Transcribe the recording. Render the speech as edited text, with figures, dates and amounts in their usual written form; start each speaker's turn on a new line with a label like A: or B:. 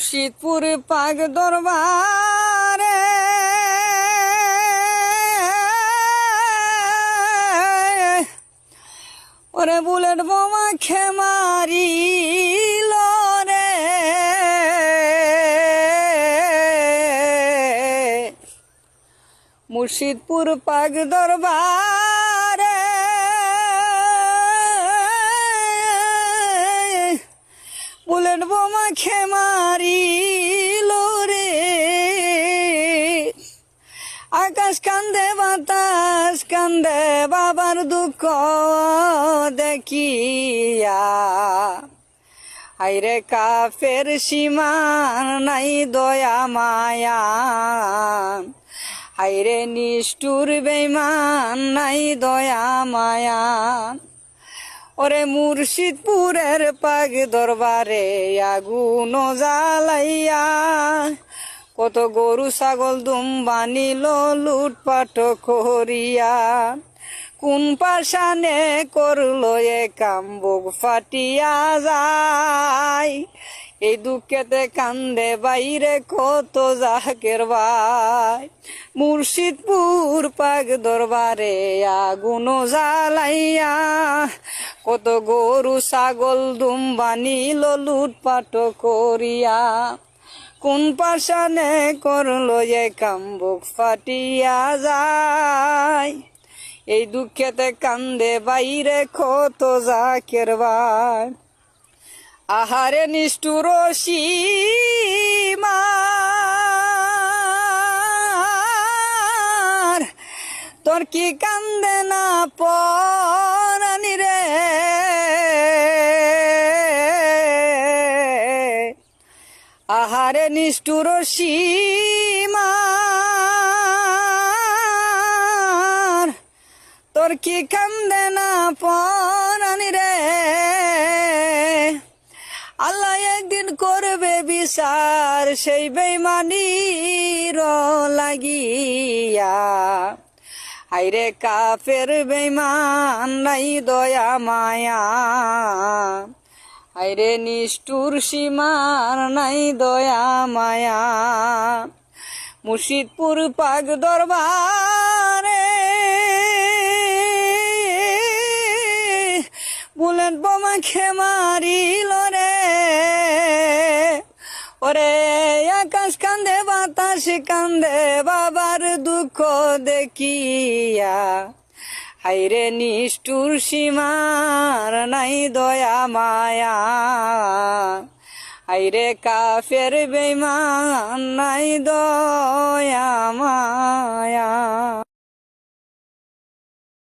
A: শীতপুর পাক দরবারে ওরে বুলেট বোমা খেমারিল রে মুর্শিদপুর পাক দরবারে বুলেট বোমা খেমারিল রে আকাশ কান্দে বাতাস কান্দে বাবার দুঃখ দেখিয়া আইরে কাফের সীমান নাই দয়া মায়া আইরে নিষ্ঠুর বেঈমান নাই দয়া মায়া ওরে মুর্শিদপুরের পাক দরবারে আগুন জ্বালাইয়া কত গরু ছাগল দুম বানিল লুটপাট করিয়া কোন পাশানে করলো এ কাম বুক ফাটিয়া যায় এই দুঃখেতে কান্দে বাইরে কত জাকের ভাই মুর্শিদপুর পাক দরবারে আগুন জ্বালাইয়া কত গরু ছাগল দুম বানিল লুটপাট করিয়া কোন পাশানে করলো এ কাম বুক ফাটিয়া যায় এই দুঃখেতে কান্দে বাইরে কত জাকের ভাই আহারে নিষ্ঠুর সীমার তোর কি কান্দে না পরানি রে আহারে নিষ্ঠুর সীমার তোর কি কান্দে না পরানি রে আল্লাহ একদিন করবে বিচার সেই বেঈমানির লাগিয়া আইরে কাফের বেঈমান নাই দয়া মায়া আইরে নিষ্ঠুর সীমার নাই দয়া মায়া মুর্শিদপুর পাক দরবারে বুলেট বোমা খেমারিল রে ওরে আকাশ কান্দে বাতাস কান্দে বাবার দুঃখ দেখিয়া হাইরে নিষ্ঠুর সীমার নাই দয়া মায়া হাইরে কাফের বেঈমান নাই দয়া মায়া।